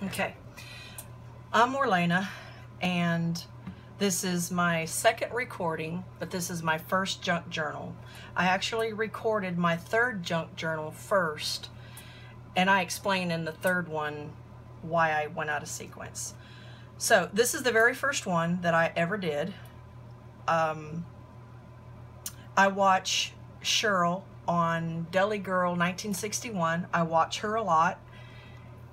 Okay, I'm Orlena, and this is my second recording, but this is my first junk journal. I actually recorded my third junk journal first, and I explain in the third one why I went out of sequence. So this is the very first one that I ever did. I watch Cheryl on Deli Girl 1961. I watch her a lot,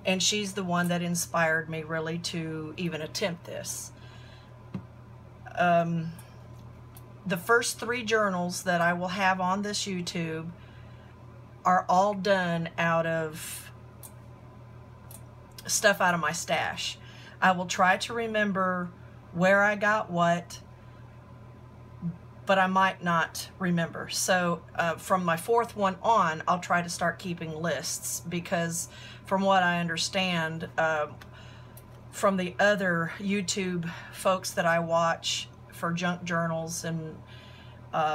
and she's the one that inspired me really to even attempt this. The first 3 journals that I will have on this YouTube are all done out of stuff out of my stash. I will try to remember where I got what, but I might not remember. So from my 4th one on, I'll try to start keeping lists, because from what I understand from the other YouTube folks that I watch for junk journals and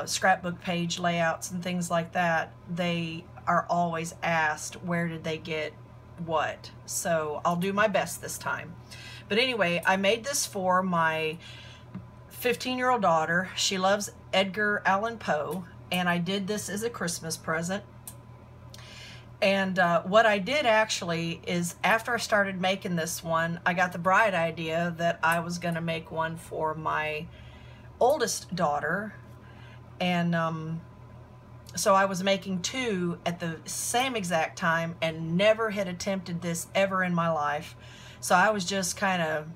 scrapbook page layouts and things like that, they are always asked where did they get what. So I'll do my best this time. But anyway, I made this for my 15-year-old daughter. She loves Edgar Allan Poe, and I did this as a Christmas present. And what I did actually is, after I started making this one, I got the bright idea that I was going to make one for my oldest daughter. And so I was making 2 at the same exact time, and never had attempted this ever in my life. So I was just kind of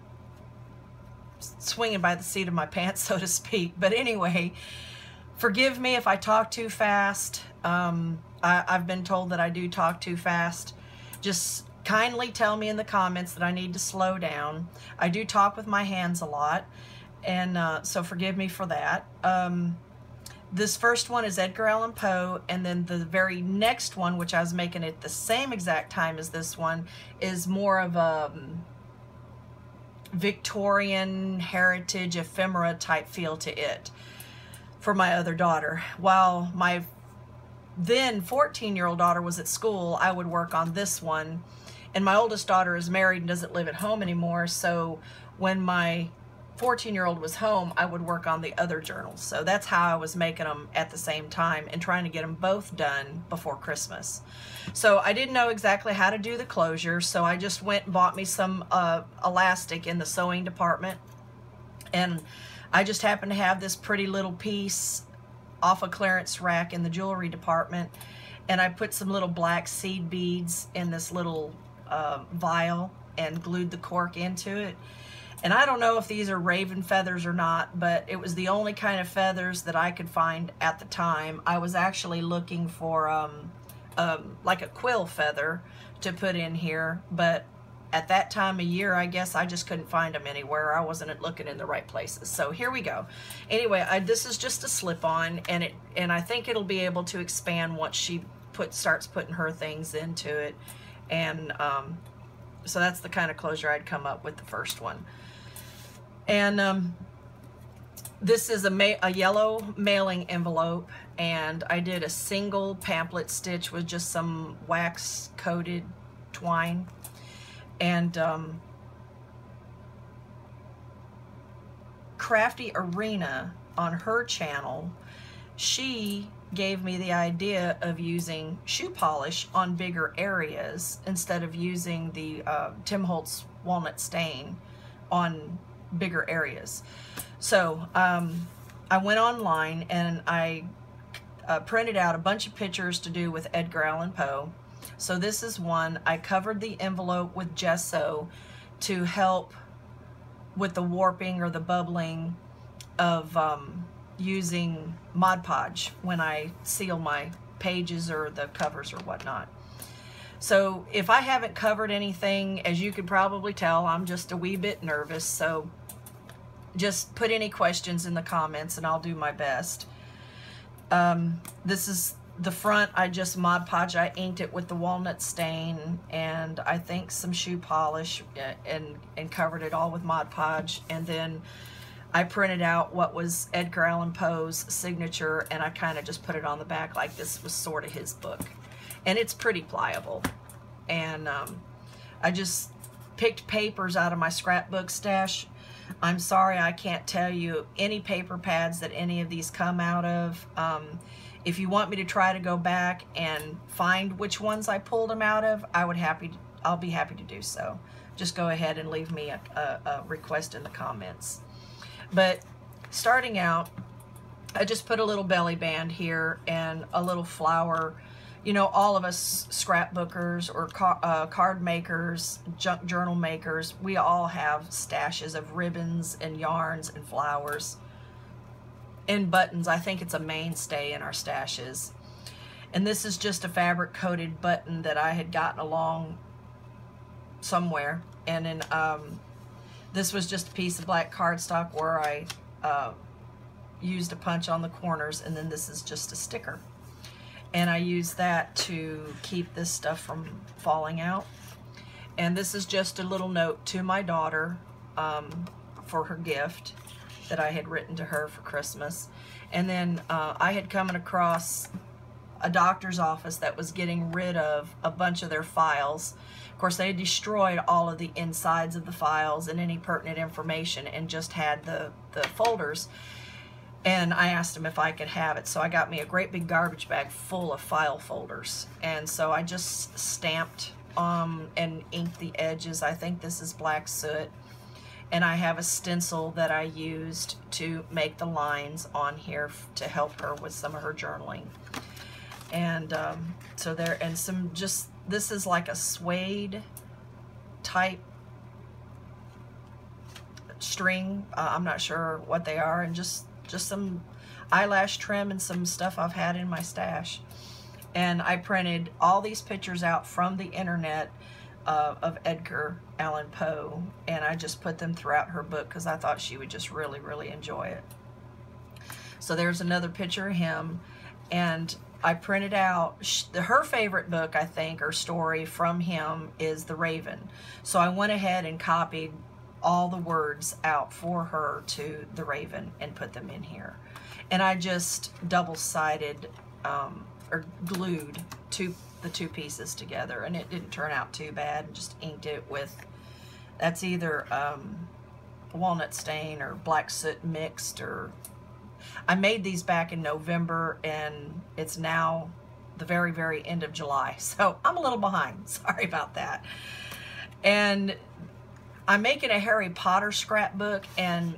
swinging by the seat of my pants, so to speak. But anyway, forgive me if I talk too fast. I've been told that I do talk too fast. Just kindly tell me in the comments that I need to slow down. I do talk with my hands a lot, and so forgive me for that. This first one is Edgar Allan Poe, and then the very next one, which I was making at the same exact time as this one, is more of a Victorian heritage ephemera type feel to it for my other daughter. While my then 14-year-old daughter was at school, I would work on this one, and my oldest daughter is married and doesn't live at home anymore, so when my 14-year-old was home, I would work on the other journals. So that's how I was making them at the same time and trying to get them both done before Christmas. So I didn't know exactly how to do the closure, so I just went and bought me some elastic in the sewing department, and I just happened to have this pretty little piece off a clearance rack in the jewelry department, and I put some little black seed beads in this little vial and glued the cork into it. And I don't know if these are raven feathers or not, but it was the only kind of feathers that I could find at the time. I was actually looking for like a quill feather to put in here, but at that time of year, I guess I just couldn't find them anywhere. I wasn't looking in the right places. So here we go. Anyway, this is just a slip-on, and I think it'll be able to expand once she starts putting her things into it. And so that's the kind of closure I'd come up with the first one. And this is a yellow mailing envelope, and I did a single pamphlet stitch with just some wax coated twine. And Crafty Arena on her channel, she gave me the idea of using shoe polish on bigger areas instead of using the Tim Holtz walnut stain on bigger areas. So I went online and I printed out a bunch of pictures to do with Edgar Allan Poe. So this is one. I covered the envelope with gesso to help with the warping or the bubbling of using Mod Podge when I seal my pages or the covers or whatnot. So if I haven't covered anything, as you could probably tell, I'm just a wee bit nervous, so just put any questions in the comments and I'll do my best. This is the front. I just Mod Podge. I inked it with the walnut stain and I think some shoe polish and covered it all with Mod Podge. And then I printed out what was Edgar Allan Poe's signature, and I kind of just put it on the back like this was sort of his book. And it's pretty pliable. And I just picked papers out of my scrapbook stash. I'm sorry, I can't tell you any paper pads that any of these come out of. If you want me to try to go back and find which ones I pulled them out of, I'll be happy to do so. Just go ahead and leave me a request in the comments. But starting out, I just put a little belly band here and a little flower. You know, all of us scrapbookers or card makers, junk journal makers, we all have stashes of ribbons and yarns and flowers and buttons. I think it's a mainstay in our stashes. And this is just a fabric coated button that I had gotten along somewhere. And then this was just a piece of black cardstock where I used a punch on the corners, and then this is just a sticker. And I use that to keep this stuff from falling out. And this is just a little note to my daughter for her gift that I had written to her for Christmas. And then I had come across a doctor's office that was getting rid of a bunch of their files. Of course, they destroyed all of the insides of the files and any pertinent information and just had the folders. And I asked him if I could have it. So I got me a great big garbage bag full of file folders. And so I just stamped and inked the edges. I think this is black soot. And I have a stencil that I used to make the lines on here to help her with some of her journaling. And so there, and some just, this is like a suede type string. I'm not sure what they are, and just some eyelash trim and some stuff I've had in my stash. And I printed all these pictures out from the internet of Edgar Allan Poe, and I just put them throughout her book because I thought she would just really enjoy it. So there's another picture of him, and I printed out her favorite book, I think, or story from him is The Raven. So I went ahead and copied all the words out for her to The Raven and put them in here. And I just double-sided or glued the two pieces together, and it didn't turn out too bad, and just inked it with, that's either walnut stain or black soot mixed, or I made these back in November and it's now the very end of July, so I'm a little behind. Sorry about that. And I'm making a Harry Potter scrapbook, and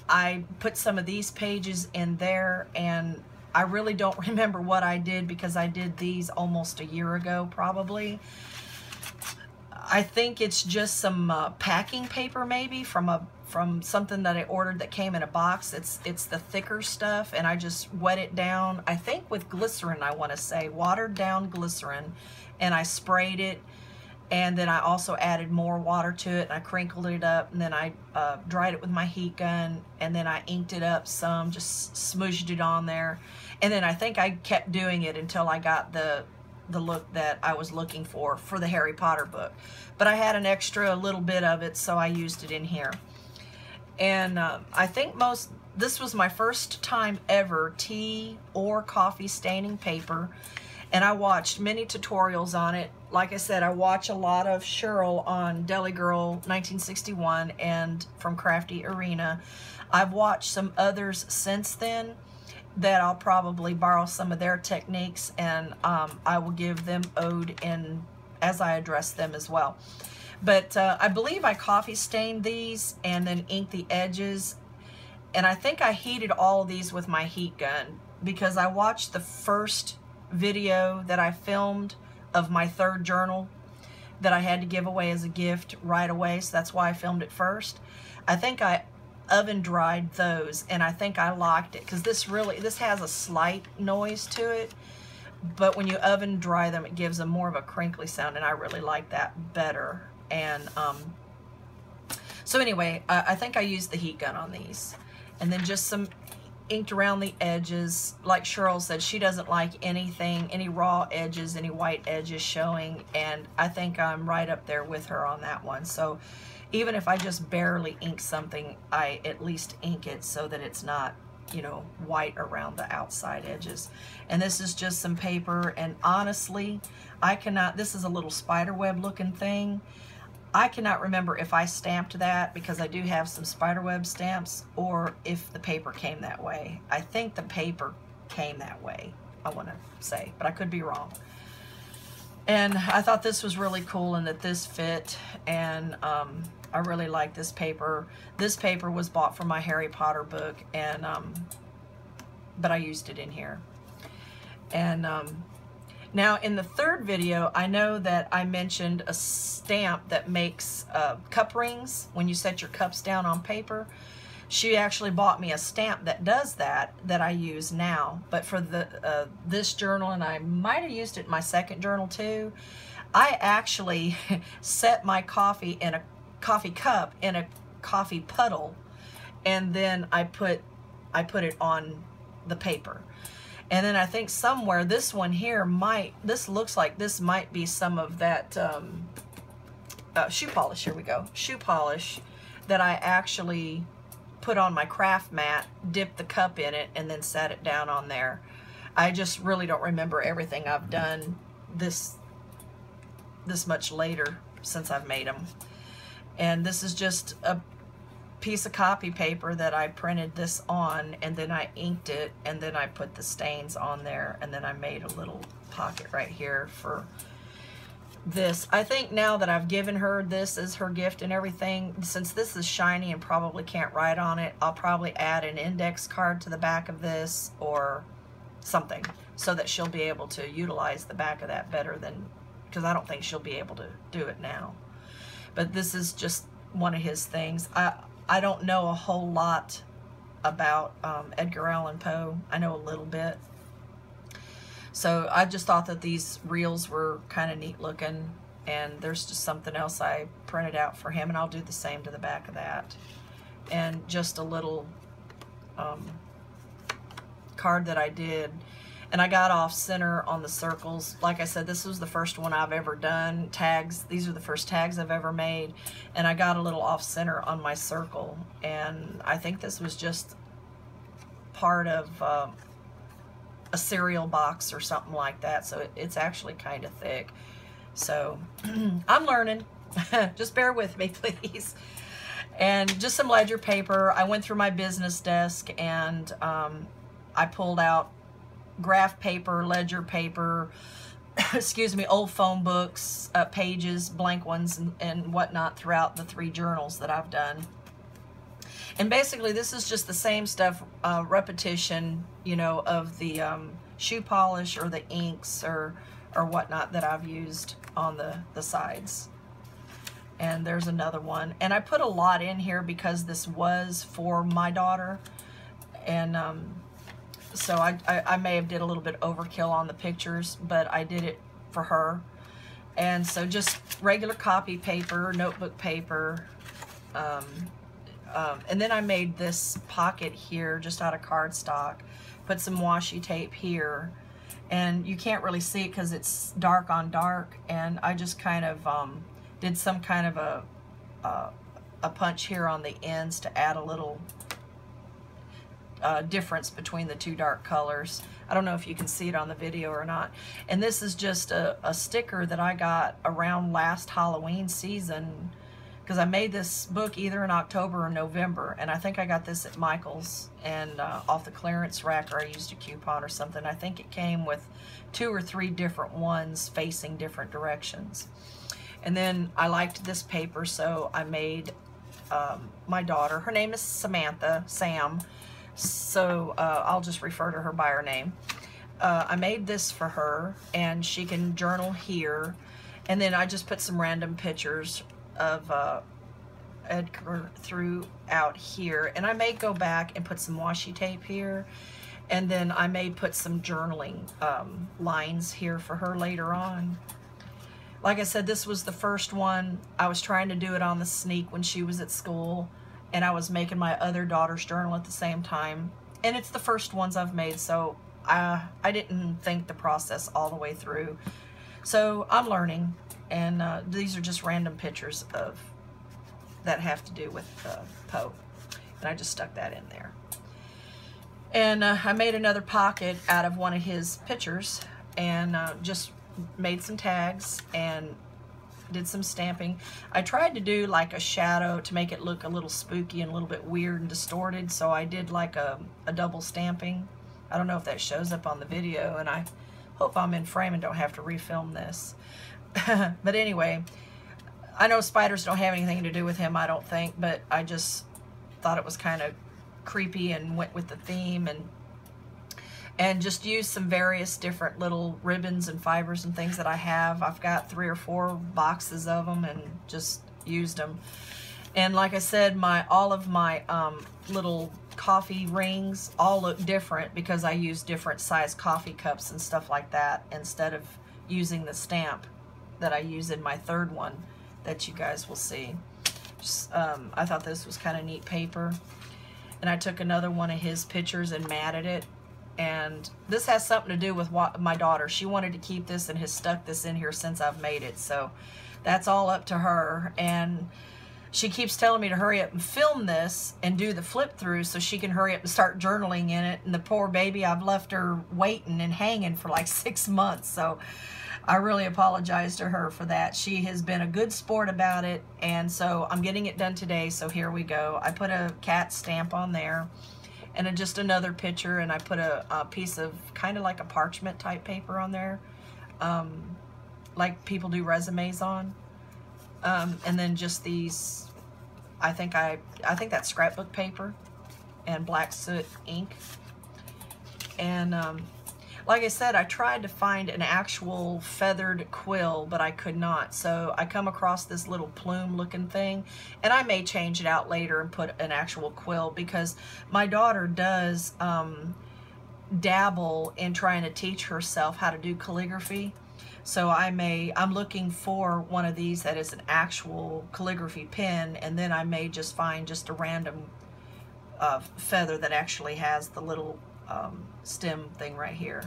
I put some of these pages in there, and I really don't remember what I did because I did these almost a year ago probably. I think it's just some packing paper maybe from something that I ordered that came in a box. It's the thicker stuff, and I just wet it down, I think with glycerin, I want to say, watered down glycerin, and I sprayed it. And then I also added more water to it, and I crinkled it up, and then I dried it with my heat gun, and then I inked it up some, just smooshed it on there. And then I think I kept doing it until I got the look that I was looking for the Harry Potter book. But I had an extra little bit of it, so I used it in here. And I think this was my first time ever tea or coffee staining paper. And I watched many tutorials on it. Like I said, I watch a lot of Cheryl on Deli Girl 1961 and from Crafty Arena. I've watched some others since then that I'll probably borrow some of their techniques, and I will give them ode in as I address them as well. But I believe I coffee stained these and then inked the edges. And I think I heated all of these with my heat gun because I watched the first video that I filmed of my third journal that I had to give away as a gift right away, so that's why I filmed it first. I think I oven dried those, and I think I liked it because this has a slight noise to it, but when you oven dry them it gives them more of a crinkly sound, and I really like that better. And so anyway, I think I used the heat gun on these, and then just some inked around the edges. Like Cheryl said, she doesn't like anything, any raw edges, any white edges showing, and I think I'm right up there with her on that one. So even if I just barely ink something, I at least ink it so that it's not, you know, white around the outside edges. And this is just some paper, and honestly, I cannot, this is a little spider web looking thing. I cannot remember if I stamped that, because I do have some spiderweb stamps, or if the paper came that way. I think the paper came that way, I want to say, but I could be wrong. And I thought this was really cool and that this fit, and I really like this paper. This paper was bought for my Harry Potter book, and but I used it in here. And now in the third video, I know that I mentioned a stamp that makes cup rings when you set your cups down on paper. She actually bought me a stamp that does that I use now. But for the this journal, and I might have used it in my second journal too, I actually set my coffee in a coffee cup in a coffee puddle, and then I put it on the paper. And then I think somewhere, this one here this looks like this might be some of that shoe polish. Here we go. Shoe polish that I actually put on my craft mat, dipped the cup in it, and then sat it down on there. I just really don't remember everything I've done this much later since I've made them. And this is just a piece of copy paper that I printed this on, and then I inked it, and then I put the stains on there, and then I made a little pocket right here for this. I think now that I've given her this as her gift and everything, since this is shiny and probably can't write on it, I'll probably add an index card to the back of this or something, so that she'll be able to utilize the back of that better than, because I don't think she'll be able to do it now. But this is just one of his things. I don't know a whole lot about Edgar Allan Poe. I know a little bit. So I just thought that these reels were kind of neat looking, and there's just something else I printed out for him, and I'll do the same to the back of that. And just a little card that I did, and I got off center on the circles. Like I said, this was the first one I've ever done. Tags, these are the first tags I've ever made, and I got a little off center on my circle, and I think this was just part of a cereal box or something like that, so it's actually kind of thick. So I'm learning. Just bear with me, please. And just some ledger paper. I went through my business desk, and I pulled out graph paper, ledger paper, excuse me, old phone books, pages, blank ones, and whatnot throughout the 3 journals that I've done. And basically this is just the same stuff, repetition, you know, of the shoe polish or the inks or whatnot that I've used on the sides. And there's another one. And I put a lot in here because this was for my daughter. And so I may have did a little bit overkill on the pictures, but I did it for her. And so just regular copy paper, notebook paper, and then I made this pocket here just out of cardstock, put some washi tape here, and you can't really see it because it's dark on dark, and I just kind of did some kind of a punch here on the ends to add a little difference between the 2 dark colors. I don't know if you can see it on the video or not. And this is just a sticker that I got around last Halloween season, because I made this book either in October or November, and I think I got this at Michael's and off the clearance rack, or I used a coupon or something. I think it came with 2 or 3 different ones facing different directions. And then I liked this paper, so I made my daughter, her name is Samantha, Sam, so I'll just refer to her by her name. I made this for her, and she can journal here, and then I just put some random pictures of Edgar throughout here, and I may go back and put some washi tape here, and then I may put some journaling lines here for her later on. Like I said, this was the first one. I was trying to do it on the sneak when she was at school, and I was making my other daughter's journal at the same time, and it's the first ones I've made, so I didn't think the process all the way through. So I'm learning. And these are just random pictures that have to do with Poe. And I just stuck that in there. And I made another pocket out of one of his pictures, and just made some tags and did some stamping. I tried to do like a shadow to make it look a little spooky and a little bit weird and distorted, so I did like a double stamping. I don't know if that shows up on the video, and I hope I'm in frame and don't have to refilm this. But anyway, I know spiders don't have anything to do with him, I don't think, but I just thought it was kind of creepy and went with the theme, and just used some various different little ribbons and fibers and things that I have. I've got 3 or 4 boxes of them and just used them. And like I said, all of my little coffee rings all look different because I use different size coffee cups and stuff like that instead of using the stamp that I use in my third one that you guys will see. Just, I thought this was kind of neat paper. And I took another one of his pictures and matted it. And this has something to do with what my daughter, she wanted to keep this and has stuck this in here since I've made it. So that's all up to her. And she keeps telling me to hurry up and film this and do the flip through so she can hurry up and start journaling in it. And the poor baby, I've left her waiting and hanging for like 6 months. So I really apologize to her for that. She has been a good sport about it. And so I'm getting it done today. So here we go. I put a cat stamp on there. And just another picture, and I put a piece of kind of like a parchment type paper on there, like people do resumes on, and then just these, I think that's scrapbook paper and black soot ink. And like I said, I tried to find an actual feathered quill, but I could not. So I come across this little plume looking thing, and I may change it out later and put an actual quill, because my daughter does dabble in trying to teach herself how to do calligraphy. So I'm looking for one of these that is an actual calligraphy pen, and then I may just find just a random feather that actually has the little stem thing right here.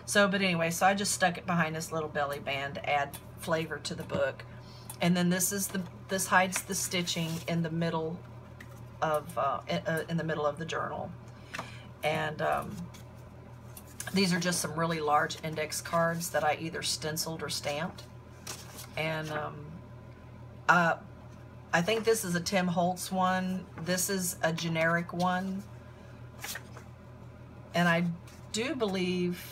So, but anyway, so I just stuck it behind this little belly band to add flavor to the book. And then this hides the stitching in the middle of the journal. And these are just some really large index cards that I either stenciled or stamped. And I think this is a Tim Holtz one. This is a generic one. And I do believe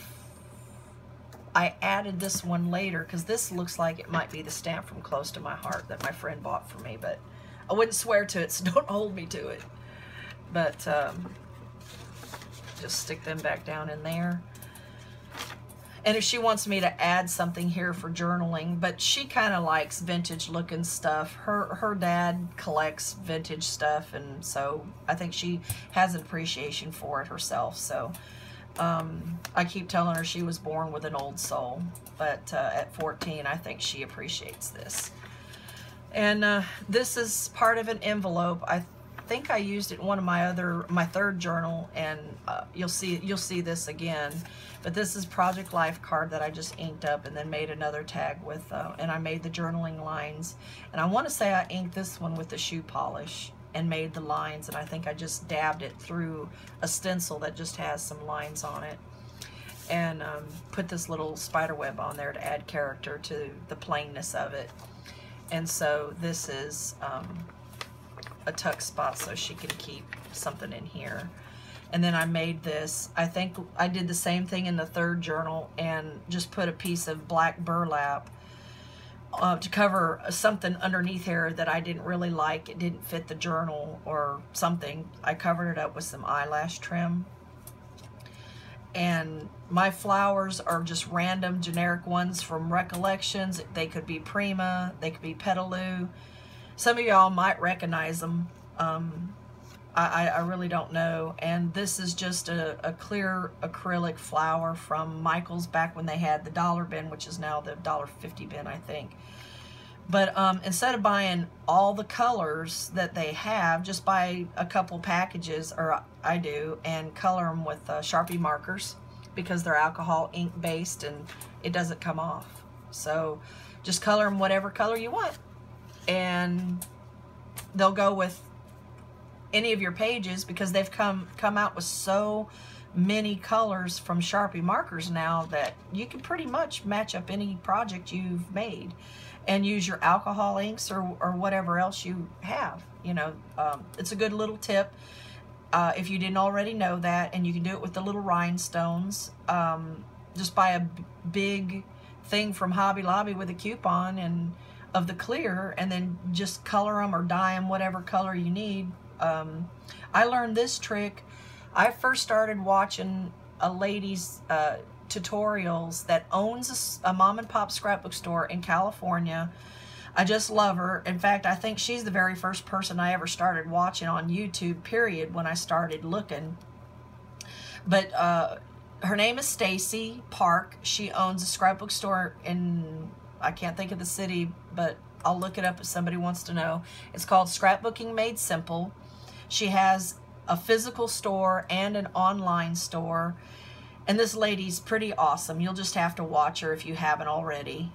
I added this one later, because this looks like it might be the stamp from Close to My Heart that my friend bought for me, but I wouldn't swear to it, so don't hold me to it. But just stick them back down in there. And if she wants me to add something here for journaling, but she kind of likes vintage looking stuff. Her dad collects vintage stuff, and so I think she has an appreciation for it herself. So I keep telling her she was born with an old soul, but at 14, I think she appreciates this. And this is part of an envelope. I think I used it in one of my third journal, and you'll see this again. But this is Project Life card that I just inked up and then made another tag with, and I made the journaling lines. And I want to say I inked this one with the shoe polish and made the lines, and I think I just dabbed it through a stencil that just has some lines on it. And put this little spider web on there to add character to the plainness of it. And so this is a tuck spot so she can keep something in here. And then I made this, I think I did the same thing in the third journal, and just put a piece of black burlap to cover something underneath here that I didn't really like. It didn't fit the journal or something. I covered it up with some eyelash trim. And my flowers are just random generic ones from Recollections. They could be Prima, they could be Petaloo. Some of y'all might recognize them. I really don't know. And this is just a clear acrylic flower from Michael's back when they had the dollar bin, which is now the $1.50 bin, I think. But instead of buying all the colors that they have, just buy a couple packages, or I do, and color them with Sharpie markers, because they're alcohol ink based and it doesn't come off. So just color them whatever color you want, and they'll go with any of your pages, because they've come out with so many colors from Sharpie markers now that you can pretty much match up any project you've made. and use your alcohol inks or whatever else you have. You know, it's a good little tip if you didn't already know that, and you can do it with the little rhinestones. Just buy a big thing from Hobby Lobby with a coupon and of the clear, and then just color them or dye them whatever color you need. I learned this trick. I first started watching a lady's tutorials that owns a mom and pop scrapbook store in California. I just love her. In fact, I think she's the very first person I ever started watching on YouTube, period, when I started looking. But her name is Stacy Park. She owns a scrapbook store in, I can't think of the city, but I'll look it up if somebody wants to know. It's called Scrapbooking Made Simple. She has a physical store and an online store. And this lady's pretty awesome. You'll just have to watch her if you haven't already.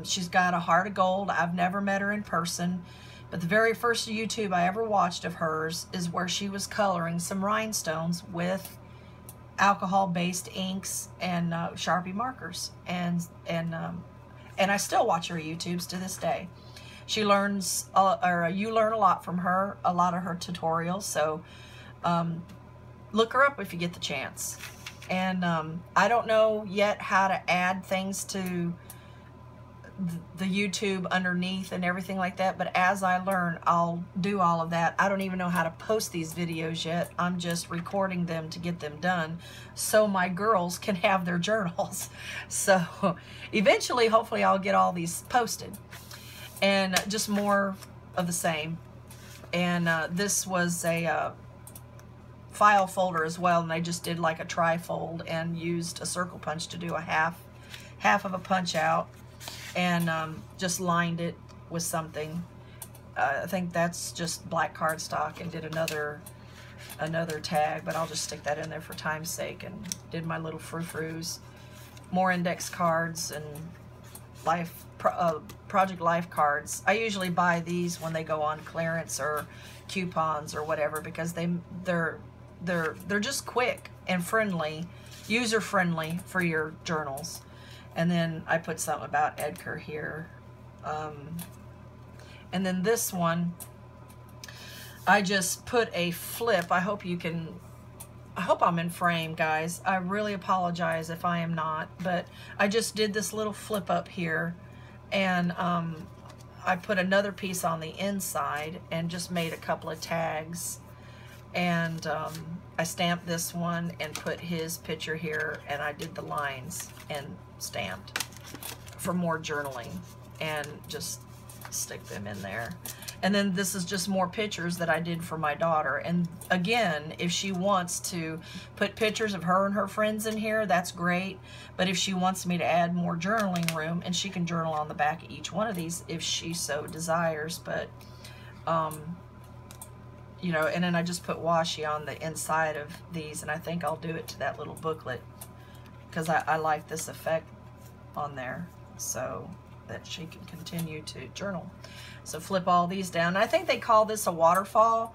She's got a heart of gold. I've never met her in person, but the very first YouTube I ever watched of hers is where she was coloring some rhinestones with alcohol-based inks and Sharpie markers. And I still watch her YouTubes to this day. She learns, you learn a lot from her, a lot of her tutorials. So look her up if you get the chance. And I don't know yet how to add things to the YouTube underneath and everything like that, but as I learn, I'll do all of that. I don't even know how to post these videos yet. I'm just recording them to get them done so my girls can have their journals. So eventually, hopefully, I'll get all these posted. And just more of the same. And this was a file folder as well, and I just did like a tri-fold and used a circle punch to do a half of a punch out, and just lined it with something. I think that's just black cardstock, and did another tag, but I'll just stick that in there for time's sake, and did my little frou-frous, more index cards and Project Life cards. I usually buy these when they go on clearance or coupons or whatever, because they're just quick and friendly, user-friendly for your journals. And then I put something about Edgar here. And then this one, I just put a flip. I hope I'm in frame, guys. I really apologize if I am not, but I just did this little flip up here, and I put another piece on the inside and just made a couple of tags. And I stamped this one and put his picture here, and I did the lines and stamped for more journaling, and just stick them in there. And then this is just more pictures that I did for my daughter. And again, if she wants to put pictures of her and her friends in here, that's great. But if she wants me to add more journaling room, and she can journal on the back of each one of these if she so desires. But you know, and then I just put washi on the inside of these, and I think I'll do it to that little booklet, because I like this effect on there, so that she can continue to journal. So flip all these down. I think they call this a waterfall,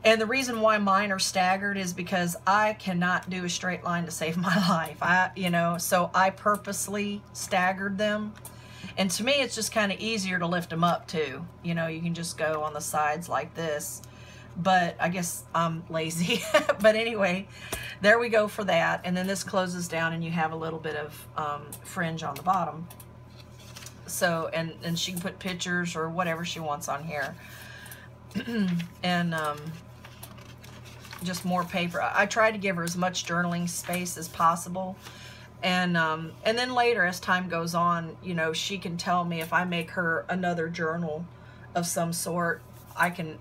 and the reason why mine are staggered is because I cannot do a straight line to save my life. You know, so I purposely staggered them. And to me, it's just kind of easier to lift them up too. You know, you can just go on the sides like this. But I guess I'm lazy. But anyway, there we go for that. And then this closes down, and you have a little bit of fringe on the bottom. So, and she can put pictures or whatever she wants on here. And just more paper. I try to give her as much journaling space as possible. And then later, as time goes on, you know, she can tell me if I make her another journal of some sort, I can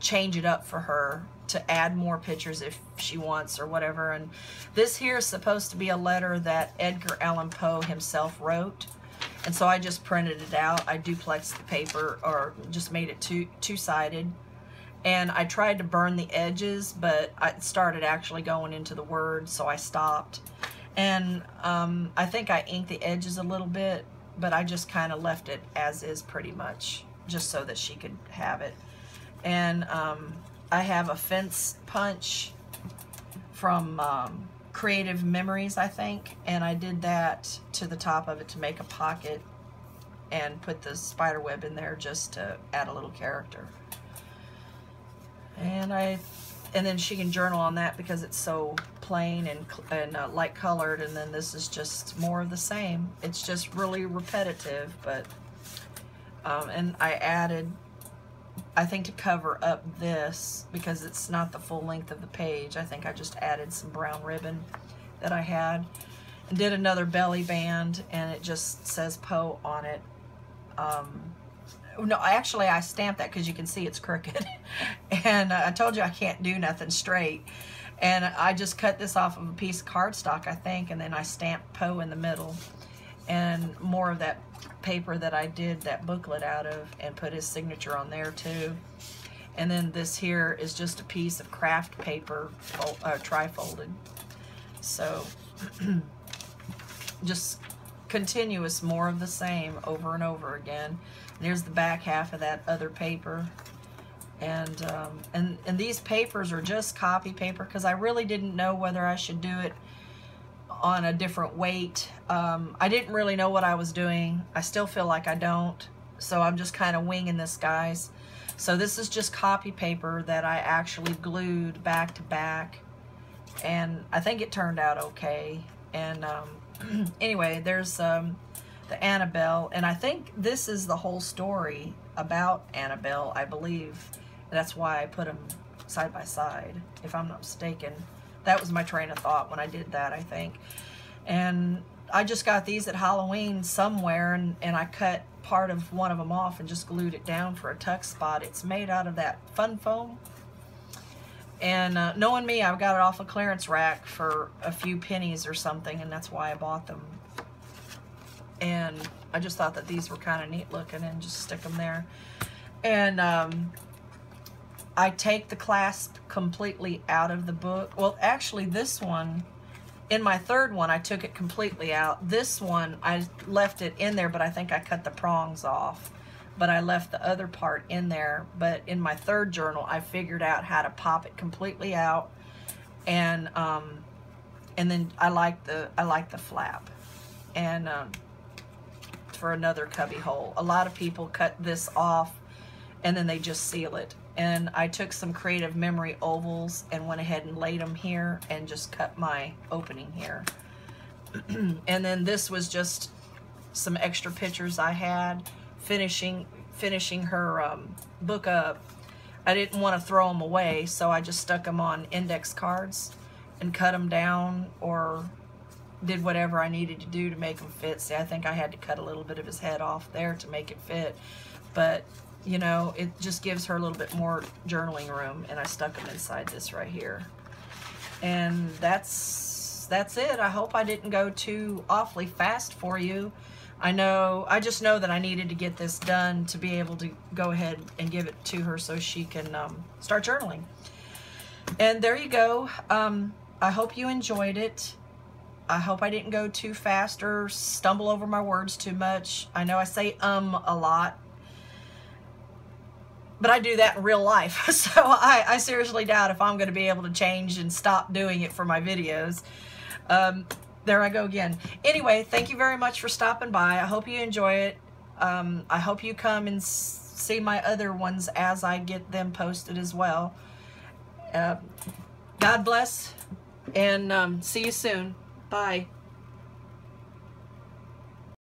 change it up for her to add more pictures if she wants or whatever. And this here is supposed to be a letter that Edgar Allan Poe himself wrote, and so I just printed it out. I duplexed the paper, or just made it two-sided, and I tried to burn the edges, but I started actually going into the words, so I stopped. And I think I inked the edges a little bit, but I just kind of left it as is pretty much, just so that she could have it. And I have a fence punch from Creative Memories, I think, and I did that to the top of it to make a pocket. and put the spider web in there just to add a little character. And then she can journal on that because it's so plain and light colored, and then this is just more of the same. It's just really repetitive, but and I added, I think to cover up this, because it's not the full length of the page, I think I just added some brown ribbon that I had, and did another belly band, and it just says Poe on it. No, actually I stamped that because you can see it's crooked. And I told you I can't do nothing straight. And I just cut this off of a piece of cardstock, I think, and then I stamped Poe in the middle. And more of that paper that I did that booklet out of, and put his signature on there too. And then this here is just a piece of craft paper, tri-folded. So just continuous, more of the same over and over again. And here's the back half of that other paper. And these papers are just copy paper because I really didn't know whether I should do it on a different weight. I didn't really know what I was doing. I still feel like I don't. So I'm just kind of winging this, guys. So this is just copy paper that I actually glued back to back. And I think it turned out okay. And anyway, there's the Annabelle. And I think this is the whole story about Annabelle, I believe. That's why I put them side by side, if I'm not mistaken. That was my train of thought when I did that, I think. And I just got these at Halloween somewhere, and I cut part of one of them off and just glued it down for a tuck spot. It's made out of that fun foam. And knowing me, I got it off a clearance rack for a few pennies or something, and that's why I bought them. And I just thought that these were kind of neat looking, and just stick them there. And I take the clasp completely out of the book. Well, actually, this one, in my third one, I took it completely out. This one, I left it in there, but I think I cut the prongs off. But I left the other part in there. But in my third journal, I figured out how to pop it completely out, and then I like the flap, and for another cubby hole. A lot of people cut this off, and then they just seal it. And I took some Creative Memory ovals and went ahead and laid them here and just cut my opening here. And then this was just some extra pictures I had finishing her book up. I didn't want to throw them away, so I just stuck them on index cards and cut them down, or did whatever I needed to do to make them fit. See, I think I had to cut a little bit of his head off there to make it fit, but you know, it just gives her a little bit more journaling room, and I stuck them inside this right here. And that's it. I hope I didn't go too awfully fast for you. I just know that I needed to get this done to be able to go ahead and give it to her so she can start journaling. And there you go. I hope you enjoyed it. I hope I didn't go too fast or stumble over my words too much. I know I say a lot, but I do that in real life. So I seriously doubt if I'm going to be able to change and stop doing it for my videos. There I go again. Anyway, thank you very much for stopping by. I hope you enjoy it. I hope you come and see my other ones as I get them posted as well. God bless, and see you soon. Bye.